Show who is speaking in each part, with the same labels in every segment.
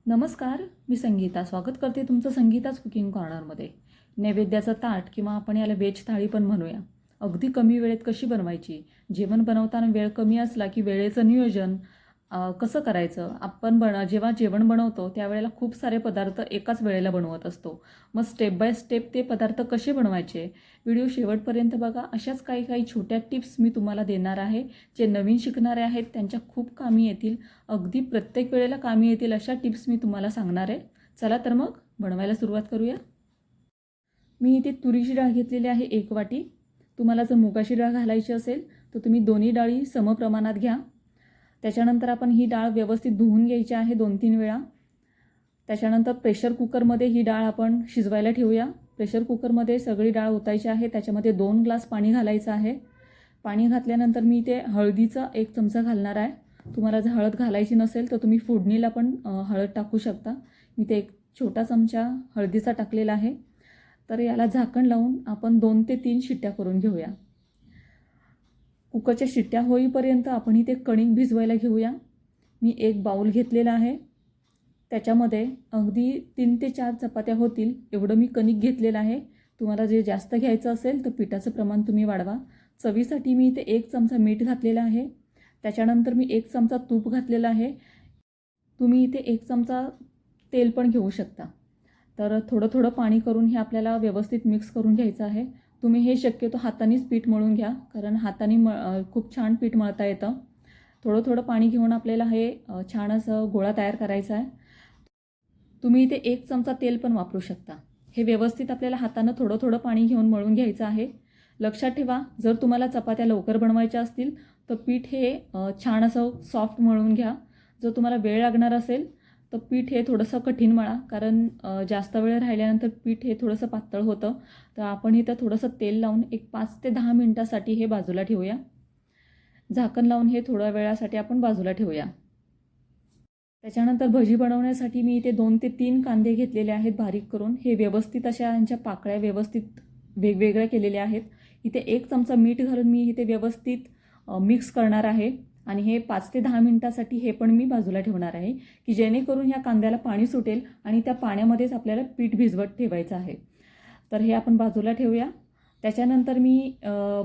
Speaker 1: नमस्कार, मी संगीता. स्वागत करते तुमचं संगीताच कुकिंग कॉर्नरमध्ये. नैवेद्याचं ताट किंवा आपण याला व्हेज थाळी पण म्हणूया. अगदी कमी वेळेत कशी बनवायची? जेवण बनवताना वेळ कमी असला की वेळेचं नियोजन कसं करायचं? आपण जेव्हा जेवण बनवतो त्यावेळेला खूप सारे पदार्थ एकाच वेळेला बनवत असतो. मग स्टेप बाय स्टेप ते पदार्थ कसे बनवायचे? व्हिडिओ शेवटपर्यंत बघा. अशाच काही काही छोट्या टिप्स मी तुम्हाला देणार आहे, जे नवीन शिकणारे आहेत त्यांच्या खूप कामी येतील. अगदी प्रत्येक वेळेला कामी येतील अशा टिप्स मी तुम्हाला सांगणार आहे. चला तर मग बनवायला सुरुवात करूया. मी इथे तुरीची डाळ घेतलेली आहे 1 वाटी. तुम्हाला जर मुगाची डाळ घालायची असेल तर तुम्ही दोन्ही डाळी समप्रमाणात घ्या. त्याच्यानंतर आपण ही डाळ व्यवस्थित धुवून घ्यायची आहे 2-3 वेळा. त्याच्यानंतर प्रेशर कुकरमध्ये ही डाळ आपण शिजवायला ठेवूया. प्रेशर कुकरमध्ये सगळी डाळ ओतायची आहे. त्याच्यामध्ये 2 ग्लास पाणी घालायचं आहे. पाणी घातल्यानंतर मी इथे हळदीचा 1 चमचा घालणार आहे. तुम्हाला जर हळद घालायची नसेल तर तुम्ही फोडणीला पण हळद टाकू शकता. मी ते 1 छोटा चमचा हळदीचा टाकलेला आहे. तर याला झाकण लावून आपण 2 ते 3 शिट्ट्या करून घेऊया. कुकरच्या शिट्ट्या होईपर्यंत आपण इथे कणिक भिजवायला घेऊया. मी 1 बाउल घेतलेला आहे. त्याच्यामध्ये अगदी 3 ते 4 चपात्या होतील एवढं मी कणिक घेतलेलं आहे. तुम्हाला जे जास्त घ्यायचं असेल तर पिठाचं प्रमाण तुम्ही वाढवा. चवीसाठी मी इथे 1 चमचा मीठ घातलेलं आहे. त्याच्यानंतर मी 1 चमचा तूप घातलेलं आहे. तुम्ही इथे 1 चमचा तेल पण घेऊ शकता. तर थोडं थोडं पाणी करून हे आपल्याला व्यवस्थित मिक्स करून घ्यायचं आहे. तुम्ही हे शक्यतो हातानेच पीठ मळून घ्या, कारण हाताने खूप छान पीठ मळता येतं. थोडं थोडं पाणी घेऊन आपल्याला हे छान असं गोळा तयार करायचा आहे. तुम्ही इथे 1 चमचा तेल पण वापरू शकता. हे व्यवस्थित आपल्याला हातानं थोडं थोडं पाणी घेऊन मळून घ्यायचं आहे. लक्षात ठेवा, जर तुम्हाला चपात्या लवकर बनवायच्या असतील तर पीठ हे छान असं सॉफ्ट मळून घ्या. जर तुम्हाला वेळ लागणार असेल तर पीठ हे थोडंसं कठीण मळा, कारण जास्त वेळ राहिल्यानंतर पीठ हे थोडंसं पातळ होतं. तर आपण इथं थोडंसं तेल लावून एक 5 ते 10 मिनटासाठी हे बाजूला ठेवूया. झाकण लावून हे थोड्या वेळासाठी आपण बाजूला ठेवूया. त्याच्यानंतर भजी बनवण्यासाठी मी इथे 2 ते 3 कांदे घेतलेले आहेत बारीक करून. हे व्यवस्थित अशा यांच्या पाकळ्या व्यवस्थित वेगवेगळ्या केलेल्या आहेत. इथे 1 चमचा मीठ घालून मी इथे व्यवस्थित मिक्स करणार आहे. आणि हे 5 ते 10 मिनटासाठी हे पण मी बाजूला ठेवणार आहे, की जेणेकरून ह्या कांद्याला पाणी सुटेल आणि त्या पाण्यामध्येच आपल्याला पीठ भिजवत ठेवायचं आहे. तर हे आपण बाजूला ठेवूया. त्याच्यानंतर मी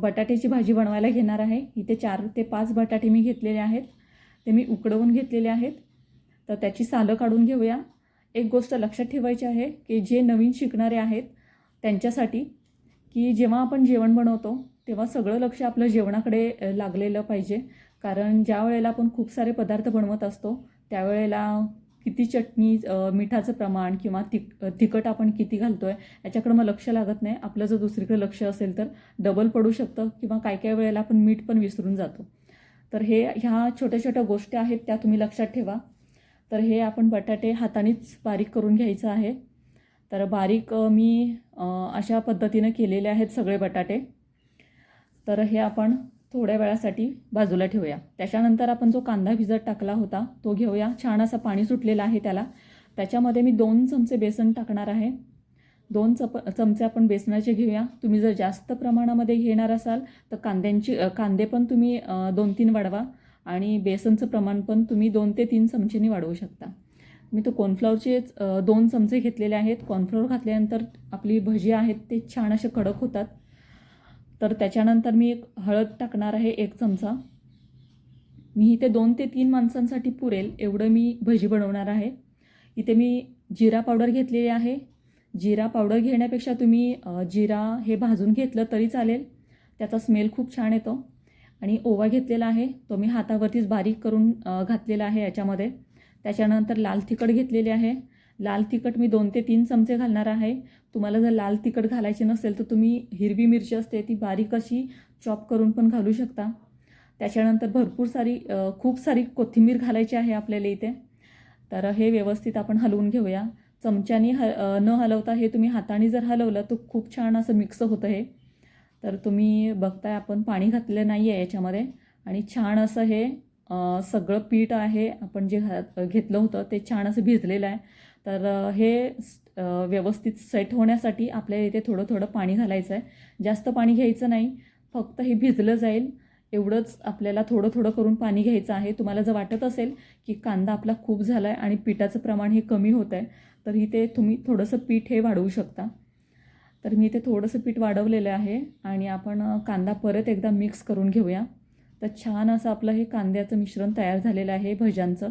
Speaker 1: बटाट्याची भाजी बनवायला घेणार आहे. इथे 4 ते 5 बटाटे मी घेतलेले आहेत. ते मी उकडवून घेतलेले आहेत. तर त्याची सालं काढून घेऊया. एक गोष्ट लक्षात ठेवायची आहे, की जे नवीन शिकणारे आहेत त्यांच्यासाठी, की जेव्हा आपण जेवण बनवतो तेव्हा सगळं लक्ष आपलं जेवणाकडे लागलेलं पाहिजे. कारण ज्या वेळेला आपण खूप सारे पदार्थ बनवत असतो त्यावेळेला किती चटणी, मिठाचं प्रमाण किंवा तिखट आपण किती घालतो आहे याच्याकडे मग लक्ष लागत नाही. आपलं जर दुसरीकडे लक्ष असेल तर डबल पडू शकतं किंवा काही काही वेळेला आपण मीठ पण विसरून जातो. तर ह्या छोट्या छोट्या गोष्टी आहेत त्या तुम्ही लक्षात ठेवा. तर हे आपण बटाटे हातानेच बारीक करून घ्यायचं आहे. तर बारीक मी अशा पद्धतीनं केलेले आहेत सगळे बटाटे. तर हे आपण थोड्या वेळासाठी बाजूला ठेवूया. त्याच्यानंतर आपण जो कांदा भिजत टाकला होता तो घेऊया. छान असं पाणी सुटलेलं आहे त्याला. त्याच्यामध्ये मी 2 चमचे बेसन टाकणार आहे. 2 चमचे आपण बेसनाचे घेऊया. तुम्ही जर जास्त प्रमाणामध्ये घेणार असाल तर कांदे पण तुम्ही 2-3 वाढवा आणि बेसनचं प्रमाण पण तुम्ही 2 ते 3 चमचेनी वाढवू शकता. मी तो कॉर्नफ्लॉवरचे 2 चमचे घेतलेले आहेत. कॉर्नफ्लॉवर घातल्यानंतर आपली भजी आहेत ते छान असे कडक होतात. तर त्याच्यानंतर मी हळद टाकणार आहे 1 चमचा. मी इथे 2 ते 3 माणसांसाठी पुरेल एवढं मी भजी बनवणार आहे. इथे मी जिरा पावडर घेतलेली आहे. जिरा पावडर घेण्यापेक्षा तुम्ही जिरा हे भाजून घेतलं तरी चालेल, त्याचा स्मेल खूप छान येतो. आणि ओवा घेतलेला आहे, तो मी हातावरतीच बारीक करून घातलेला आहे याच्यामध्ये. त्याच्यानंतर लाल तिखट घेतलेले आहे. लाल तिखट मी 2 ते 3 चमचे घालणार आहे. तुम्हाला जर लाल तिखट घालायचे नसेल तर तुम्ही हिरवी मिरची असते ती बारीक अशी चॉप करून पण घालू शकता. त्याच्यानंतर खूप सारी कोथिंबीर घालायची आहे आपल्याला इथे. तर हे व्यवस्थित आपण हलवून घेऊया. चमच्याने न हलवता हे तुम्ही हाताने जर हलवलं तर खूप छान असं मिक्स होतं हे. तर तुम्ही बघताय आपण पाणी घातलेलं नाही आहे याच्यामध्ये आणि छान असं हे सगळं पीठ आहे आपण जे घेतलं होतं ते छान असं भिजलेलं आहे. तर हे व्यवस्थित सेट होण्यासाठी आपल्याला इथे थोडं थोडं पाणी घालायचं आहे. जास्त पाणी घ्यायचं नाही, फक्त हे भिजलं जाईल एवढंच आपल्याला थोडं थोडं करून पाणी घ्यायचं आहे. तुम्हाला जर वाटत असेल की कांदा आपला खूप झाला आहे आणि पिठाचं प्रमाण हे कमी होत आहे, तर इथे तुम्ही थोडंसं पीठ हे वाढवू शकता. तर मी इथे थोडंसं पीठ वाढवलेलं आहे आणि आपण कांदा परत एकदा मिक्स करून घेऊया. तर छान असं आपलं हे कांद्याचं मिश्रण तयार झालेलं आहे भज्यांचं.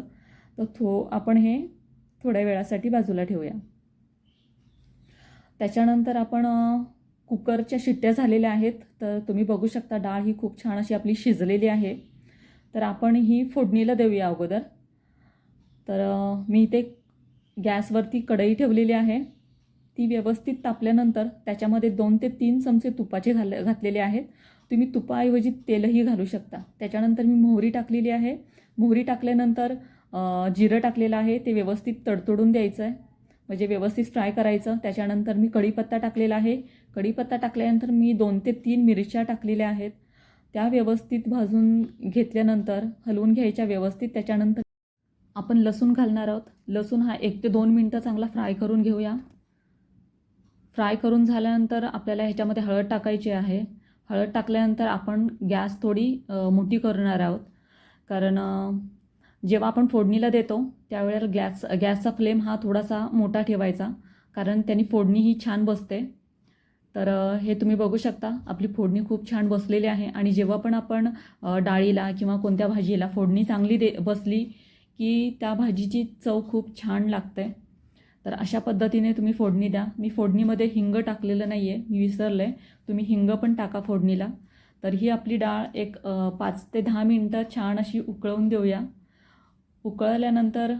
Speaker 1: तर आपण हे थोड्या वेळासाठी बाजूला ठेवूया. त्याच्यानंतर आपण कुकरच्या शिट्ट्या झालेल्या आहेत. तर तुम्ही बघू शकता डाळ ही खूप छान अशी आपली शिजलेली आहे. तर आपण ही फोडणीला देऊया अगोदर. तर मी इथे गॅसवरती कढई ठेवलेली आहे. ती व्यवस्थित तापल्यानंतर त्याच्यामध्ये 2 ते 3 चमचे तुपाचे घातलेले आहेत. तुम्ही तुपाऐवजी तेलही घालू शकता. त्याच्यानंतर मी मोहरी टाकलेली आहे. मोहरी टाकल्यानंतर जिरं टाकलेलं आहे. ते व्यवस्थित तडतडून द्यायचं आहे, म्हणजे व्यवस्थित फ्राय करायचं. त्याच्यानंतर मी कढीपत्ता टाकलेला आहे. कढीपत्ता टाकल्यानंतर मी 2 ते 3 मिरच्या टाकलेल्या आहेत. त्या व्यवस्थित भाजून घेतल्यानंतर हलवून घ्यायच्या व्यवस्थित. त्याच्यानंतर आपण लसूण घालणार आहोत. लसूण हा 1 ते 2 मिनटं चांगला फ्राय करून घेऊया. फ्राय करून झाल्यानंतर आपल्याला ह्याच्यामध्ये हळद टाकायची आहे. हळद टाकल्यानंतर आपण गॅस थोडी मोठी करणार आहोत, कारण जेव्हा आपण फोडणीला देतो त्यावेळेला गॅसचा फ्लेम हा थोडासा मोठा ठेवायचा, कारण त्याने फोडणी ही छान बसते. तर हे तुम्ही बघू शकता आपली फोडणी खूप छान बसलेली आहे. आणि जेव्हा पण आपण डाळीला किंवा कोणत्या भाजीला फोडणी चांगली बसली की त्या भाजीची चव खूप छान लागते. तर अशा पद्धतीने तुम्ही फोडणी द्या. मी फोडणीमध्ये हिंग टाकलेलं नाही आहे, मी विसरले. तुम्ही हिंग पण टाका फोडणीला. तर ही आपली डाळ एक 5 ते 10 मिनटं छान अशी उकळवून देऊया. उकळल्यानंतर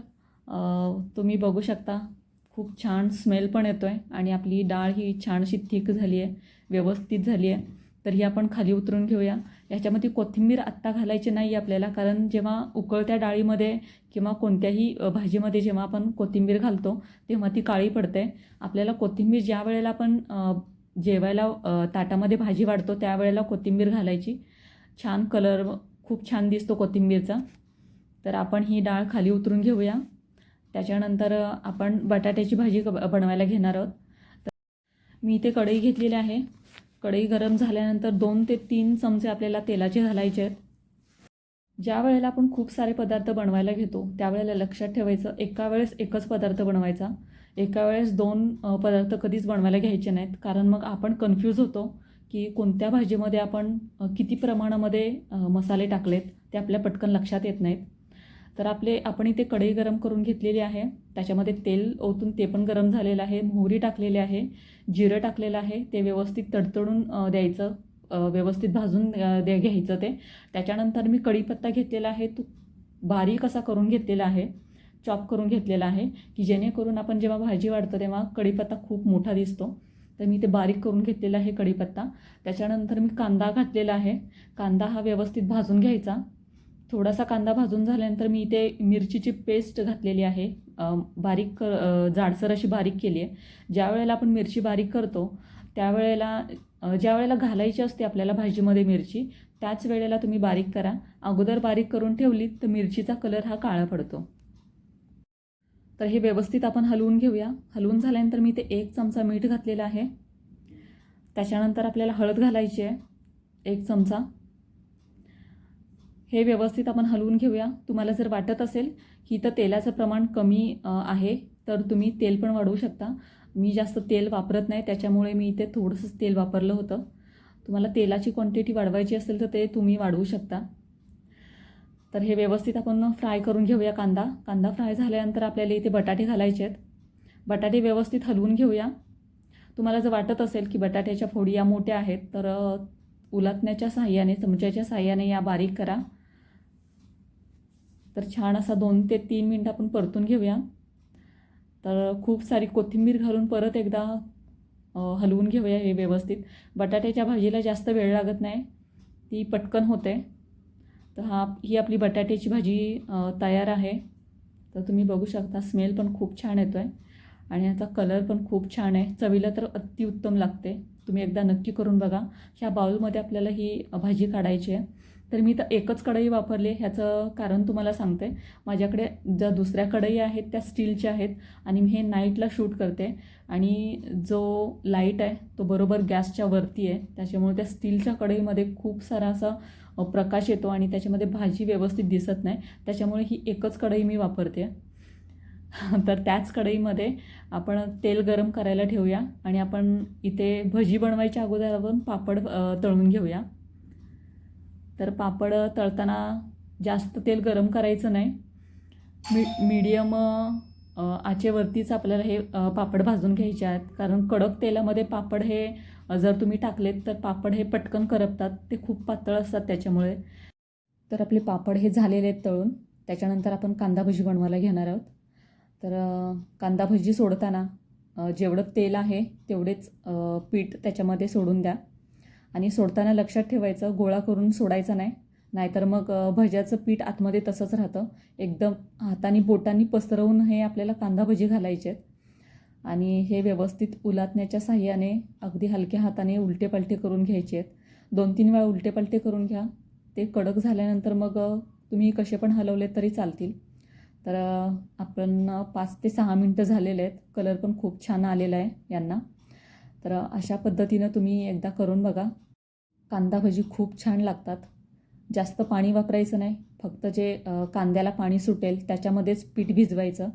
Speaker 1: तुम्ही बघू शकता खूप छान स्मेल पण येतो आहे आणि आपली डाळ ही छान अशी थिक झाली आहे, व्यवस्थित झाली आहे. तर ही आपण खाली उतरून घेऊया. ह्याच्यामध्ये कोथिंबीर आत्ता घालायची नाही आपल्याला, कारण जेव्हा उकळत्या डाळीमध्ये किंवा कोणत्याही भाजीमध्ये जेव्हा आपण कोथिंबीर घालतो तेव्हा ती काळी पडते. आपल्याला कोथिंबीर ज्या वेळेला आपण जेवायला ताटामध्ये भाजी वाढतो त्यावेळेला कोथिंबीर घालायची. छान कलर खूप छान दिसतो कोथिंबीरचा. तर आपण ही डाळ खाली उतरून घेऊया. त्याच्यानंतर आपण बटाट्याची भाजी बनवायला घेणार आहोत. तर मी इथे कढई घेतलेली आहे. कढई गरम झाल्यानंतर 2 ते 3 चमचे आपल्याला तेलाचे घालायचे आहेत. ज्या वेळेला आपण खूप सारे पदार्थ बनवायला घेतो त्यावेळेला लक्षात ठेवायचं, एका वेळेस एकच पदार्थ बनवायचा. एका वेळेस 2 पदार्थ कधीच बनवायला घ्यायचे नाहीत, कारण मग आपण कन्फ्यूज होतो की कोणत्या भाजीमध्ये आपण किती प्रमाणामध्ये मसाले टाकलेत ते आपल्या पटकन लक्षात येत नाहीत. तर आपण इथे कढई गरम करून घेतलेली आहे. त्याच्यामध्ये तेल ओतून ते पण गरम झालेलं आहे. मोहरी टाकलेली आहे, जिरं टाकलेलं आहे. ते व्यवस्थित तडतडून द्यायचं, व्यवस्थित भाजून घ्यायचं ते. त्याच्यानंतर मी कढीपत्ता घेतलेला आहे, तो बारीक असा करून घेतलेला आहे, चॉप करून घेतलेला आहे, की जेणेकरून आपण जेव्हा भाजी वाढतो तेव्हा कढीपत्ता खूप मोठा दिसतो. तर मी ते बारीक करून घेतलेला आहे कढीपत्ता. त्याच्यानंतर मी कांदा घातलेला आहे. कांदा हा व्यवस्थित भाजून घ्यायचा. थोडासा कांदा भाजून झाल्यानंतर मी इथे मिरचीची पेस्ट घातलेली आहे, बारीक जाडसर अशी बारीक केली आहे. ज्या वेळेला आपण मिरची बारीक करतो त्यावेळेला ज्या वेळेला घालायची असते आपल्याला भाजीमध्ये मिरची, त्याच वेळेला तुम्ही बारीक करा. अगोदर बारीक करून ठेवली तर मिरचीचा कलर हा काळा पडतो. तर हे व्यवस्थित आपण हलवून घेऊया. हलवून झाल्यानंतर मी इथे 1 चमचा मीठ घातलेला आहे. त्याच्यानंतर आपल्याला हळद घालायची आहे 1 चमचा. हे व्यवस्थित आपण हलवून घेऊया. तुम्हाला जर वाटत असेल की तर तेलाचं प्रमाण कमी आहे तर तुम्ही तेल पण वाढवू शकता. मी जास्त तेल वापरत नाही, त्याच्यामुळे मी इथे थोडंसं तेल वापरलं होतं. तुम्हाला तेलाची क्वांटिटी वाढवायची असेल तर ते तुम्ही वाढवू शकता. तर हे व्यवस्थित आपण फ्राय करून घेऊया. कांदा फ्राय झाल्यानंतर आपल्याला इथे बटाटे घालायचे आहेत. बटाटे व्यवस्थित हलवून घेऊया. तुम्हाला जर वाटत असेल की बटाट्याच्या फोडी या मोठ्या आहेत तर उलटण्याच्या साहाय्याने, चमच्याच्या साहाय्याने या बारीक करा. तर छान असा 2 ते 3 मिनटं आपण परतून घेऊया. तर खूप सारी कोथिंबीर घालून परत एकदा हलवून घेऊया हे व्यवस्थित. बटाट्याच्या भाजीला जास्त वेळ लागत नाही, ती पटकन होते. तर ही आपली बटाट्याची भाजी तयार आहे. तर तुम्ही बघू शकता स्मेल पण खूप छान येतो आहे आणि याचा कलर पण खूप छान आहे. चवीला तर अतिउत्तम लागते. तुम्ही एकदा नक्की करून बघा. ह्या बाउलमध्ये आपल्याला ही भाजी काढायची आहे. तर मी तर एकच कढई वापरली. ह्याचं कारण तुम्हाला सांगते. माझ्याकडे ज्या दुसऱ्या कढई आहेत त्या स्टीलच्या आहेत आणि मी हे नाईटला शूट करते आणि जो लाईट आहे तो बरोबर गॅसच्या वरती आहे, त्याच्यामुळे त्या स्टीलच्या कढईमध्ये खूप सारा असा प्रकाश येतो आणि त्याच्यामध्ये भाजी व्यवस्थित दिसत नाही. त्याच्यामुळे ही एकच कढई मी वापरते. तर त्याच कढईमध्ये आपण तेल गरम करायला ठेवूया आणि आपण इथे भजी बनवायच्या अगोदर आपण पापड तळून घेऊया. तर पापड तळताना जास्त तेल गरम करायचं नाही. मीडियम आचेवरतीच आपल्याला हे पापड भाजून घ्यायचे आहेत. कारण कडक तेलामध्ये पापड हे जर तुम्ही टाकलेत तर पापड हे पटकन करपतात, ते खूप पातळ असतात त्याच्यामुळे. तर आपले पापड हे झालेले आहेत तळून. त्याच्यानंतर आपण कांदा भजी बनवायला घेणार आहोत. तर कांदा भजी सोडताना जेवढं तेल आहे तेवढेच पीठ त्याच्यामध्ये सोडून द्या आणि सोडताना लक्षात ठेवायचं गोळा करून सोडायचा नाही, नाहीतर मग भज्याचं पीठ आतमध्ये तसंच राहतं. एकदम हाताने बोटांनी पसरवून हे आपल्याला कांदा भजी घालायचे आहेत आणि हे व्यवस्थित उलटण्याच्या साहाय्याने अगदी हलक्या हाताने उलटे पलटे करून घ्यायचे आहेत. 2-3 वेळा उलटे पलटे करून घ्या. ते कडक झाल्यानंतर मग तुम्ही कसे पण हलवले तरी चालतील. तर आपण 5 ते 6 मिनटं झालेले आहेत. कलर पण खूप छान आलेला आहे यांना. तर अशा पद्धतीनं तुम्ही एकदा करून बघा. कांदा भजी खूप छान लागतात. जास्त पाणी वापरायचं नाही, फक्त जे कांद्याला पाणी सुटेल त्याच्यामध्येच पीठ भिजवायचं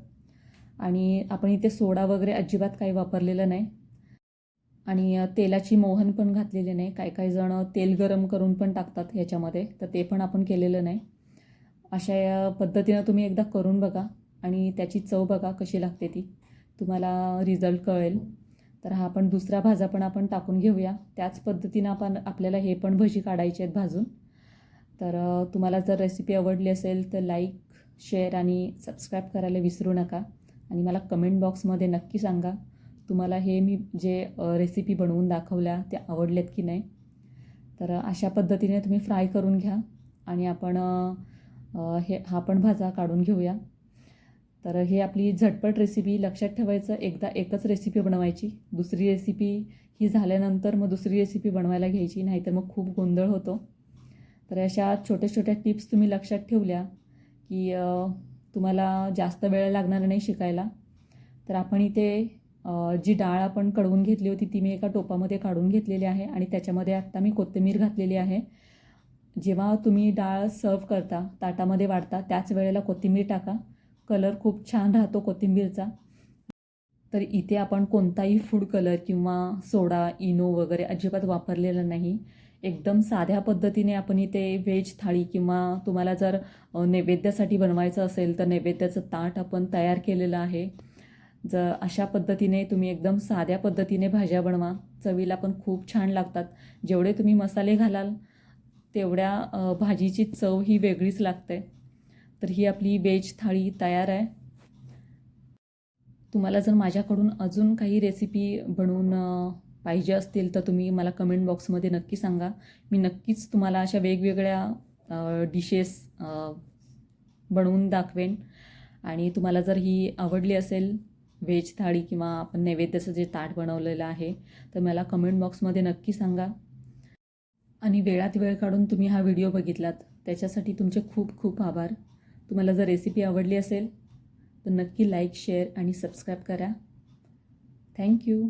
Speaker 1: आणि आपण इथे सोडा वगैरे अजिबात काही वापरलेलं नाही आणि तेलाची मोहन पण घातलेली नाही. काही जण तेल गरम करून पण टाकतात ह्याच्यामध्ये, तर ते पण आपण केलेलं नाही. अशा या पद्धतीनं तुम्ही एकदा करून बघा आणि त्याची चव बघा कशी लागते ती, तुम्हाला रिझल्ट कळेल. तर हा आपण दुसरा भाजा पण आपण टाकून घेऊया. त्याच पद्धतीनं आपल्याला हे पण भजी काढायचे आहेत भाजून. तर तुम्हाला जर रेसिपी आवडली असेल तर लाईक, शेअर आणि सबस्क्राईब करायला विसरू नका आणि मला कमेंट बॉक्समध्ये नक्की सांगा तुम्हाला हे मी जे रेसिपी बनवून दाखवल्या त्या आवडल्यात की नाही. तर अशा पद्धतीने तुम्ही फ्राय करून घ्या आणि आपण हा पण भाजा काढून घेऊया. तर हे आपली झटपट रेसिपी. लक्षात ठेवायचं एकदा एकच रेसिपी बनवायची, दुसरी रेसिपी ही झाल्यानंतर मग दुसरी रेसिपी बनवायला घ्यायची, नाहीतर मग खूप गोंधळ होतो. तर अशा छोट्या छोट्या टिप्स तुम्ही लक्षात ठेवल्या की तुम्हाला जास्त वेळ लागणार नाही शिकायला. तर आपण इथे जी डाळ आपण कढवून घेतली होती ती मी एका टोपामध्ये काढून घेतलेली आहे आणि त्याच्यामध्ये आत्ता मी कोथिंबीर घातलेली आहे. जेव्हा तुम्ही डाळ सर्व करता, ताटामध्ये वाढता, त्याच वेळेला कोथिंबीर टाका. कलर खूप छान राहतो कोथिंबीरचा. तर इथे आपण कोणताही फूड कलर किंवा सोडा, इनो वगैरे अजिबात वापरलेला नाही. एकदम साध्या पद्धतीने आपण इथे व्हेज थाळी किंवा तुम्हाला जर नैवेद्यासाठी बनवायचं असेल तर नैवेद्याचं ताट आपण तयार केलेलं आहे. जर अशा पद्धतीने तुम्ही एकदम साध्या पद्धतीने भाज्या बनवा, चवीला पण खूप छान लागतात. जेवढे तुम्ही मसाले घालाल तेवढ्या भाजीची चव ही वेगळीच लागते. तर ही आपली व्हेज थाळी तयार आहे. तुम्हाला जर माझ्याकडून अजून काही रेसिपी बनवून पाहिजे असतील तर तुम्ही मला कमेंट बॉक्समध्ये नक्की सांगा. मी नक्कीच तुम्हाला अशा वेगवेगळ्या डिशेस बनवून दाखवेन आणि तुम्हाला जर ही आवडली असेल व्हेज थाळी किंवा आपण नैवेद्याचं जे ताट बनवलेलं आहे तर मला कमेंट बॉक्समध्ये नक्की सांगा. आणि वेळात वेळ काढून तुम्ही हा व्हिडिओ बघितलात त्याच्यासाठी तुमचे खूप खूप आभार. तुम्हाला जर रेसिपी आवडली असेल तर नक्की लाईक, शेअर आणि सबस्क्राईब करा. थँक्यू.